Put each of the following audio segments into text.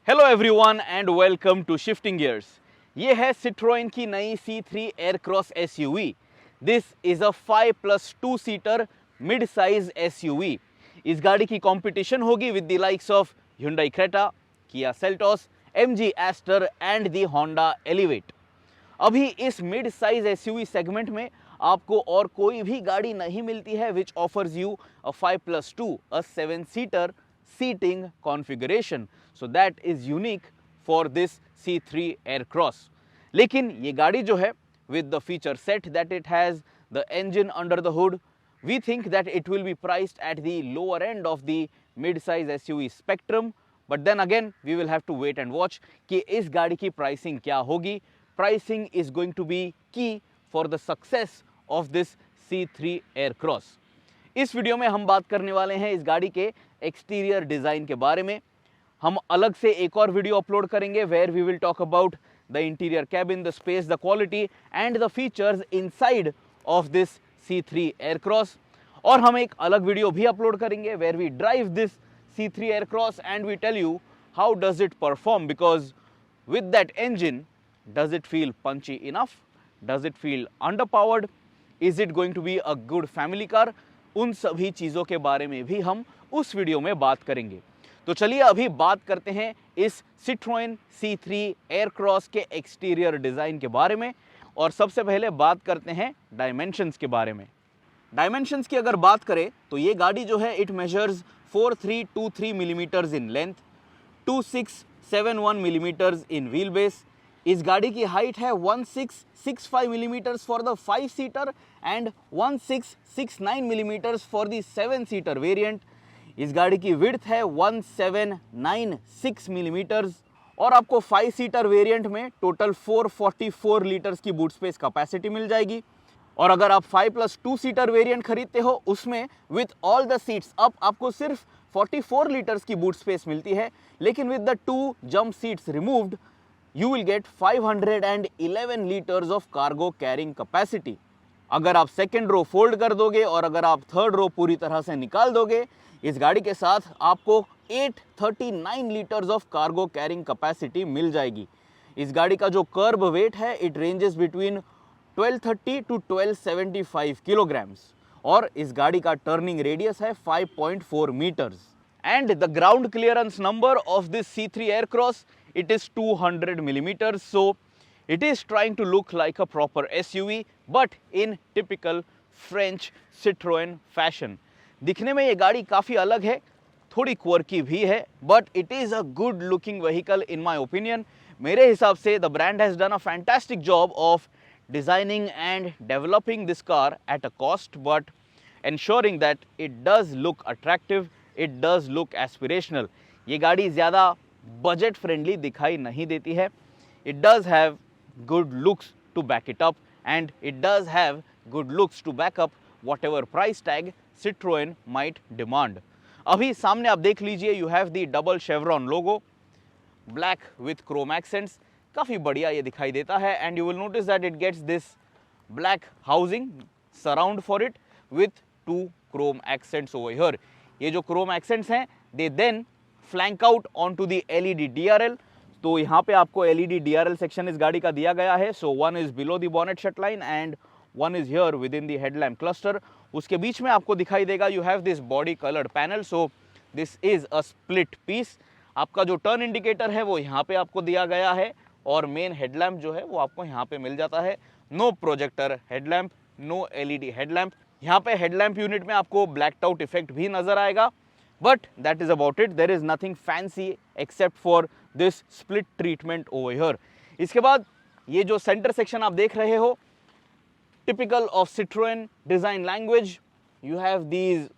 Hello everyone and welcome to shifting gears. ये है Citroen की नई C3 Aircross SUV. This is a 5+2 seater mid size SUV. इस गाड़ी की कंपटीशन होगी with the likes of Hyundai Creta, Kia Seltos, MG Aster and the Honda Elevate। अभी इस मिड साइज एसयूवी सेगमेंट में आपको और कोई भी गाड़ी नहीं मिलती है which offers you a 5+2 a 7 seater seating configuration, so that is unique for this C3 Aircross। लेकिन ये गाड़ी जो है with the feature set that it has, the engine under the hood, we think that it will be priced at the lower end of the mid-size SUV spectrum, but then again we will have to wait and watch कि इस गाड़ी की pricing क्या होगी। Pricing is going to be key for the success of this C3 Aircross। इस video में हम बात करने वाले हैं इस गाड़ी के एक्सटीरियर डिज़ाइन के बारे में। हम अलग से एक और वीडियो अपलोड करेंगे where we will talk about the interior cabin, the space, the quality and the features inside of this C3 Aircross. और हम एक अलग वीडियो भी अपलोड करेंगे where we drive this C3 Aircross and we tell you how does it perform, because with that engine does it feel punchy enough, does it feel underpowered, is it going to be a good family car. उन सभी चीज़ों के बारे में भी हम उस video में बात करेंगे। तो चलिए अभी बात करते हैं इस सिट्रोइन C3 एयरक्रॉस के एक्सटीरियर डिज़ाइन के बारे में। और सबसे पहले बात करते हैं डायमेंशंस के बारे में। डायमेंशंस की अगर बात करें तो ये गाड़ी जो है it measures 4323 millimetres in length, 2671 millimetres in wheel base. इस गाड़ी की हाइट है 1665 millimetres for the 5 seater and 1669 millimetres for the 7 seater variant. इस गाड़ी की विड्थ है 1796 मिलीमीटर्स और आपको 5 सीटर वेरिएंट में टोटल 444 लीटर्स की बूट स्पेस कैपेसिटी मिल जाएगी। और अगर आप 5+2 सीटर वेरिएंट खरीदते हो उसमें with all the seats up आपको सिर्फ 44 लीटर्स की बूट स्पेस मिलती है, लेकिन with the 2 jump seats removed you will get 511 liters of cargo carrying capacity। अगर आप सेकेंड रो फोल्ड कर दोगे और अगर आप थर्ड रो पूरी तरह से निकाल दोगे, इस गाड़ी के साथ आपको 839 litres of cargo carrying capacity मिल जाएगी। इस गाड़ी का जो कर्ब वेट है it ranges between 1230 to 1275 kilograms और इस गाड़ी का टर्निंग रेडियस है 5.4 metres. And the ground clearance number of this C3 Aircross it is 200 millimeters, so it is trying to look like a proper SUV but in typical French Citroën fashion। दिखने में ये गाड़ी काफ़ी अलग है, थोड़ी quirky भी है, but it is a good looking vehicle in my opinion। मेरे हिसाब से the brand has done a fantastic job of designing and developing this car at a cost but ensuring that it does look attractive, it does look aspirational। ये गाड़ी ज़्यादा budget friendly दिखाई नहीं देती है। It does have good looks to back it up and it does have good looks to back up whatever price tag Citroen might demand. अभी सामने आप देख लीजिए, you have the double chevron logo, black with chrome accents, काफ़ी बढ़िया ये दिखाई देता है। And you will notice that it gets this black housing surround for it with 2 chrome accents over here. ये जो क्रोम एक्सेंट्स हैं they then flank out on to the LED DRL। तो यहाँ पे आपको LED DRL सेक्शन इस गाड़ी का दिया गया है। So one is below the bonnet shut line and one is here within the headlamp cluster. उसके बीच में आपको दिखाई देगा you have this body coloured panel, so this is a split piece. आपका जो टर्न इंडिकेटर है वो यहाँ पे आपको दिया गया है और मेन हेडलैम्प जो है वो आपको यहाँ पे मिल जाता है। No projector headlamp, no LED headlamp. यहाँ पे हेडलैम्प यूनिट में आपको ब्लैक्ड आउट इफेक्ट भी नजर आएगा, but that is about it। there is nothing fancy except for this split treatment over here। इसके बाद ये जो सेंटर सेक्शन आप देख रहे हो, typical of Citroën design language, you have these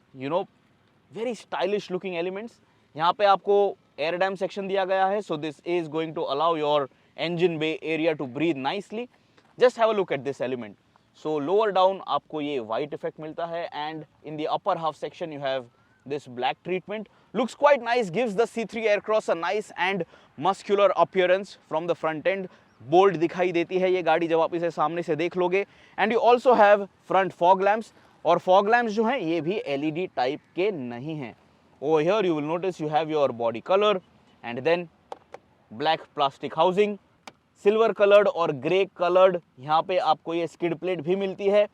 very stylish looking elements। यहाँ पे आपको एयर डैम सेक्शन दिया गया है, so this is going to allow your engine bay area to breathe nicely। just have a look at this element। so lower down आपको ये white effect मिलता है and in the upper half section you have this black treatment। looks quite nice, gives the C3 Aircross a nice and muscular appearance from the front end। bold दिखाई देती है ये गाड़ी जब आप इसे सामने से देख लोगे। and you also have front fog lamps और fog lamps जो हैं ये भी LED टाइप के नहीं हैं। over here you will notice you have your body color and then black plastic housing, silver coloured और ग्रे कलर्ड यहाँ पे आपको ये स्किड प्लेट भी मिलती है।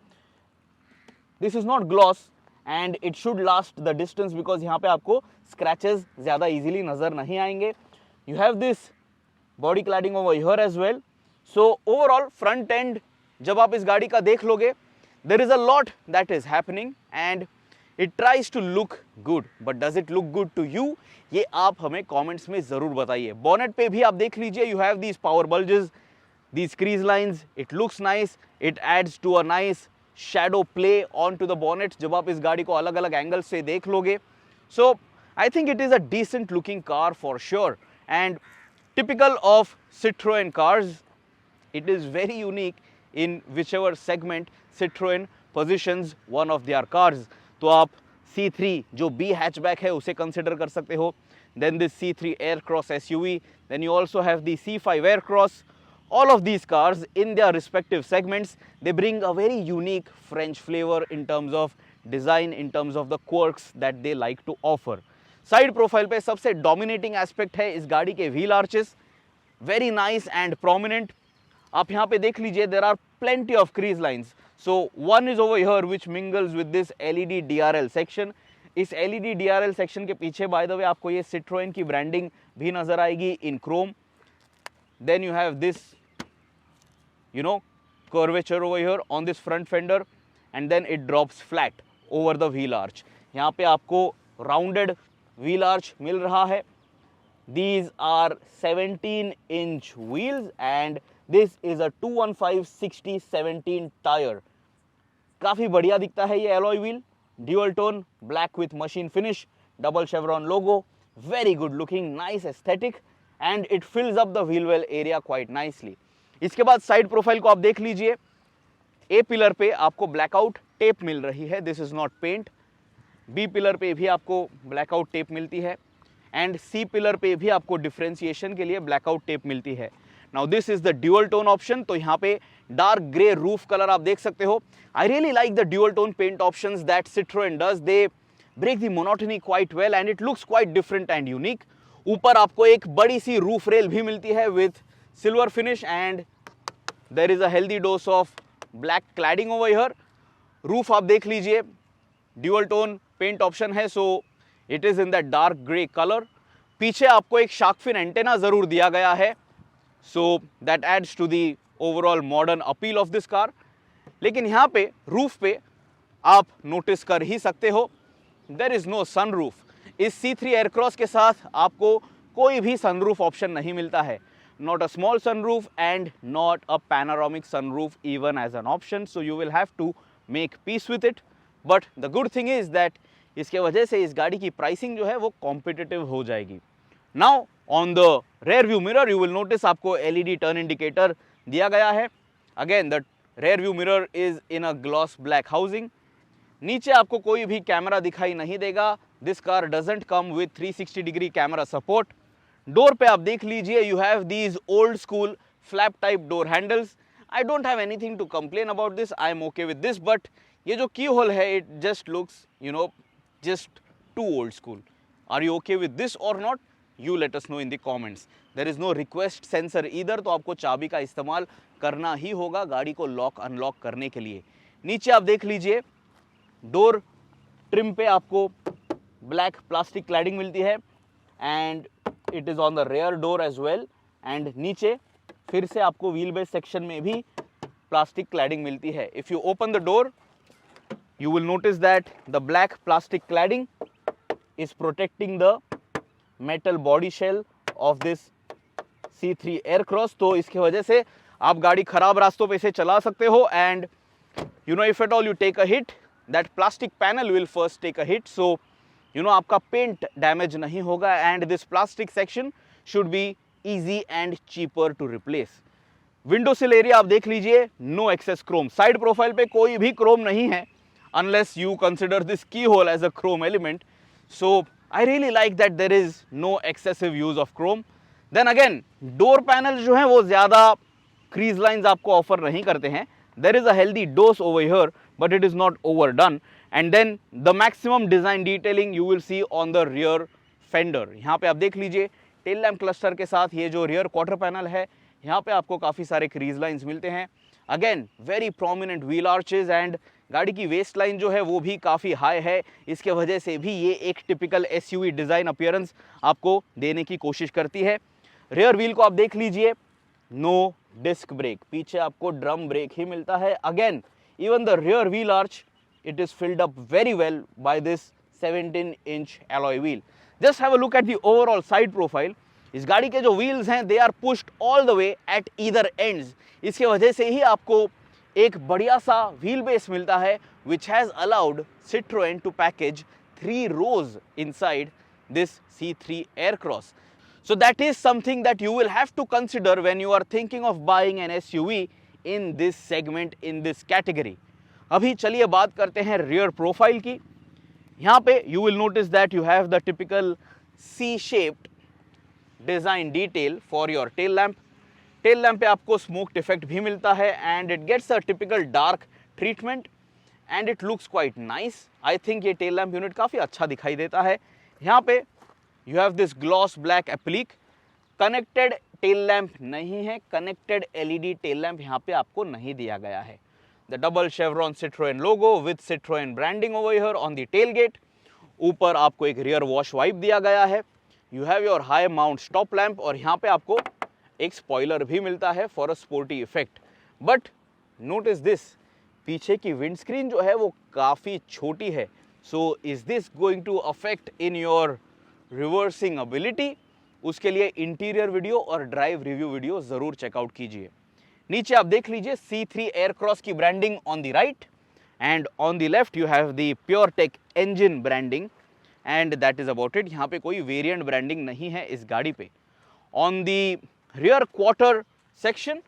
This is not gloss and it should last the distance because यहाँ पे आपको स्क्रैचेस ज्यादा इजीली नजर नहीं आएंगे। You have this body cladding over here as well. So overall front end जब आप इस गाड़ी का देख लोगे, there is a lot that is happening and it tries to look good, but does it look good to you, ये आप हमें कमेंट्स में जरूर बताइए। बॉनेट पे भी आप देख लीजिए, you have these power bulges, these crease lines, it looks nice, it adds to a nice shadow play on to the bonnet जब आप इस गाड़ी को अलग अलग एंगल से देख लोगे। So I think it is a decent looking car for sure and typical of Citroen cars. It is very unique in whichever segment Citroen positions one of their cars. तो आप C3 जो B hatchback है उसे consider कर सकते हो, then this C3 Aircross SUV, then you also have the C5 Aircross. All of these cars in their respective segments, they bring a very unique French flavor in terms of design, in terms of the quirks that they like to offer. Side profile पे सबसे dominating aspect है इस गाड़ी के wheel arches, very nice and prominent. आप यहाँ पे देख लीजिए, there are plenty of crease lines. So one is over here which mingles with this LED DRL section. इस एलईडी डीआरएल सेक्शन के पीछे बाय द वे आपको ये Citroen की ब्रांडिंग भी नजर आएगी in chrome. Then you have this curvature over here on this front fender and then it drops flat over the wheel arch. यहाँ पे आपको rounded wheel arch मिल रहा है। These are 17-inch wheels and this is a 215/60/17 tire. काफी बढ़िया दिखता है ये alloy wheel, dual tone, black with machine finish, double chevron logo, very good looking, nice aesthetic and it fills up the wheel well area quite nicely. इसके बाद side profile को आप देख लीजिए, ए पिलर पे आपको ब्लैकआउट टेप मिल रही है, this is not paint. B pillar पे भी आपको ब्लैकआउट टेप मिलती है एंड सी पिलर पे भी आपको डिफरेंशिएशन के लिए ब्लैकआउट टेप मिलती है। Now this is the dual tone option, तो यहाँ पे डार्क ग्रे रूफ कलर आप देख सकते हो। I really like the dual tone paint options that Citroen does, they break the monotony quite well and it looks quite different and unique. ऊपर आपको एक बड़ी सी रूफ रेल भी मिलती है with silver finish and there is a healthy dose of black cladding over here. Roof आप देख लीजिए, dual tone paint option है, so it is in that dark grey color. पीछे आपको एक shark fin antenna जरूर दिया गया है, so that adds to the overall modern appeal of this car. लेकिन यहाँ पे roof पे आप नोटिस कर ही सकते हो, there is no sunroof. इस C3 Aircross के साथ आपको कोई भी sunroof option नहीं मिलता है, not a small sunroof and not a panoramic sunroof even as an option, so you will have to make peace with it. But the good thing is that इसके वजह से इस गाड़ी की प्राइसिंग जो है वो कॉम्पिटिटिव हो जाएगी। Now on the rear view mirror you will notice आपको LED turn indicator दिया गया है। Again the rear view mirror is in a gloss black housing. नीचे आपको कोई भी कैमरा दिखाई नहीं देगा, this car doesn't come with 360-degree camera support. Door पे आप देख लीजिए, you have these old school flap type door handles. I don't have anything to complain about this, I am okay with this, but ये जो की hole है it just looks just too old school. Are you okay with this or not? You let us know in the comments. There is no request sensor इधर, तो आपको चाबी का इस्तेमाल करना ही होगा गाड़ी को लॉक अनलॉक करने के लिए। नीचे आप देख लीजिए, डोर ट्रिम पे आपको ब्लैक प्लास्टिक क्लैडिंग मिलती है and it is on the rear door as well and नीचे फिर से आपको व्हील बेस सेक्शन में भी प्लास्टिक क्लैडिंग मिलती है। If you open the door you will notice that the black plastic cladding is protecting the metal body shell of this C3 Aircross, तो इसकी वजह से आप गाड़ी खराब रास्तों पे से चला सकते हो and if at all you take a hit, that plastic panel will first take a hit, so आपका पेंट डैमेज नहीं होगा and this plastic section should be easy and cheaper to replace. Window sill area आप देख लीजिए, no excess chrome. Side profile पे कोई भी chrome नहीं है unless you consider this keyhole as a chrome element, so I really like that there is no excessive use of chrome. Then again door panel जो है वो ज्यादा crease lines आपको ऑफर नहीं करते हैं, there is a healthy dose over here but it is not overdone. And then the maximum design detailing you will see on the rear fender. यहाँ पे आप देख लीजिए, टेल लैम्प क्लस्टर के साथ ये जो रियर क्वार्टर पैनल है, यहाँ पे आपको काफ़ी सारे क्रीज लाइंस मिलते हैं। Again very prominent wheel arches and गाड़ी की वेस्ट लाइन जो है वो भी काफ़ी हाई है। इसके वजह से भी ये एक टिपिकल एसयूवी डिज़ाइन अपीयरेंस आपको देने की कोशिश करती है। रियर व्हील को आप देख लीजिए, नो डिस्क ब्रेक, पीछे आपको ड्रम ब्रेक ही मिलता है। Again even the rear wheel arch, it is filled up very well by this 17-inch alloy wheel. Just have a look at the overall side profile. इस गाड़ी के जो wheels हैं they are pushed all the way at either ends. इसके वजह से ही आपको एक बढ़िया सा wheel base मिलता है which has allowed Citroën to package 3 rows inside this C3 Aircross. So that is something that you will have to consider when you are thinking of buying an SUV in this segment, in this category. अभी चलिए बात करते हैं rear profile की। यहाँ पे you will notice that you have the typical C shaped design detail for your tail lamp. Tail lamp पे आपको स्मोक इफेक्ट भी मिलता है and it gets a typical dark treatment and it looks quite nice. I think ये tail lamp unit काफ़ी अच्छा दिखाई देता है। यहाँ पे you have this gloss black applique. Connected tail lamp नहीं है, कनेक्टेड एलईडी टेल लैम्प यहाँ पे आपको नहीं दिया गया है। The double chevron Citroën logo with Citroën branding over here on the tailgate. ऊपर आपको एक rear wash wipe दिया गया है। You have your high mount stop lamp और यहाँ पे आपको एक spoiler भी मिलता है for a sporty effect. But notice this, पीछे की windscreen जो है वो काफ़ी छोटी है। So is this going to affect in your reversing ability? उसके लिए इंटीरियर वीडियो और ड्राइव रिव्यू वीडियो ज़रूर चेकआउट कीजिए। नीचे आप देख लीजिए C3 एयरक्रॉस की branding on the right and on the left you have the Puretech engine branding and that is about it. यहाँ पे कोई वेरिएंट ब्रांडिंग नहीं है इस गाड़ी पे। On the rear quarter section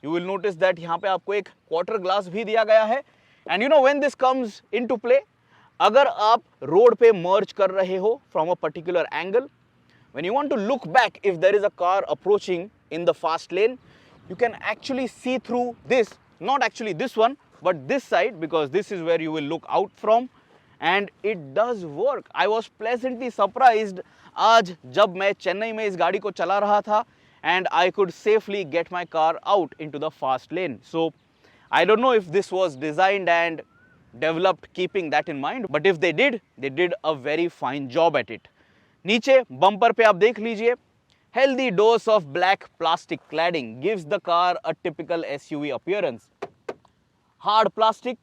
you will notice that यहाँ पे आपको एक क्वार्टर ग्लास भी दिया गया है and you know when this comes into play, अगर आप रोड पे मर्ज कर रहे हो from a particular angle, when you want to look back if there is a car approaching in the fast lane, you can actually see through this, not actually this one but this side, because this is where you will look out from and it does work. I was pleasantly surprised आज जब मैं चेन्नई में इस गाड़ी को चला रहा था and I could safely get my car out into the fast lane. So I don't know if this was designed and developed keeping that in mind, but if they did a very fine job at it. नीचे bumper पे आप देख लीजिए, healthy dose of black plastic cladding gives the car a typical SUV appearance. Hard plastic,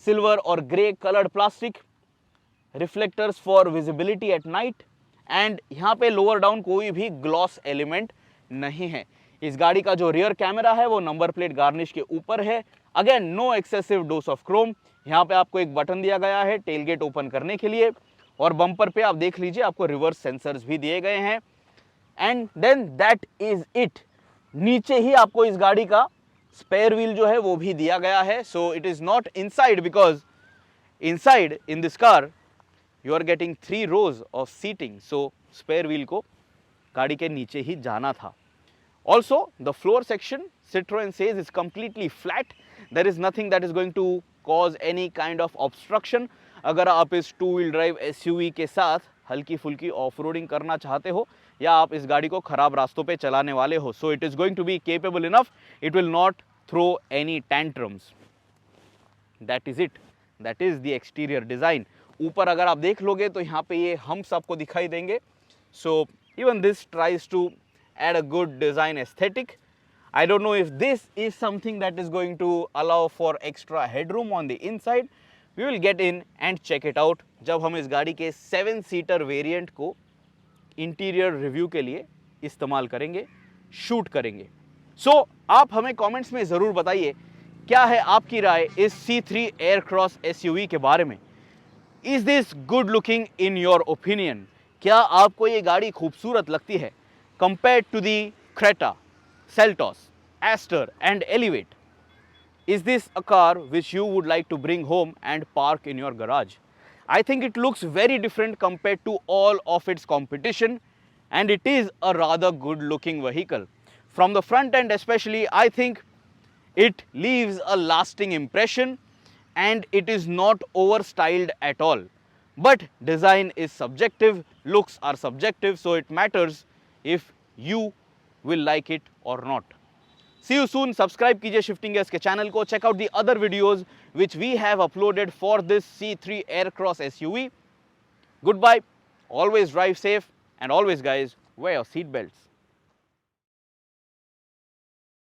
silver or grey colored plastic, reflectors for visibility at night and यहाँ पे lower down कोई भी gloss element नहीं है। इस गाड़ी का जो rear camera है वो नंबर प्लेट गार्निश के ऊपर है। Again no excessive dose of chrome। यहाँ पे आपको एक बटन दिया गया है टेलगेट ओपन करने के लिए और बम्पर पे आप देख लीजिए आपको रिवर्स सेंसर्स भी दिए गए हैं and then that is it. नीचे ही आपको इस गाड़ी का स्पेयर व्हील जो है वो भी दिया गया है। So it is not inside because inside in this car you are getting 3 rows of seating. So spare wheel को गाड़ी के नीचे ही जाना था। Also the floor section Citroën says is completely flat. There is nothing that is going to cause any kind of obstruction. अगर आप इस 2-wheel ड्राइव SUV के साथ हल्की फुल्की ऑफ रोडिंग करना चाहते हो या आप इस गाड़ी को खराब रास्तों पे चलाने वाले हो, so it is going to be capable enough, it will not throw any tantrums. That is it, that is the exterior design. ऊपर अगर आप देख लोगे तो यहाँ पे ये हम्प्स आपको दिखाई देंगे। So even this tries to add a good design aesthetic. I don't know if this is something that is going to allow for extra headroom on the inside. We will get in and check it out जब हम इस गाड़ी के 7-सीटर variant को interior review के लिए इस्तेमाल करेंगे, शूट करेंगे। So आप हमें कमेंट्स में ज़रूर बताइए क्या है आपकी राय इस C3 एयरक्रॉस SUV के बारे में। Is this good looking in your opinion? क्या आपको ये गाड़ी खूबसूरत लगती है compared to the Creta, Seltos, Aster and Elevate? Is this a car which you would like to bring home and park in your garage? I think it looks very different compared to all of its competition and it is a rather good looking vehicle. From the front end especially, I think it leaves a lasting impression and it is not over styled at all. But design is subjective, looks are subjective, so it matters if you will like it or not. See you soon. Subscribe कीजिए Shifting Gears के channel को. Check out the other videos which we have uploaded for this C3 Aircross SUV. Goodbye. Always drive safe, and always, guys, wear your seat belts.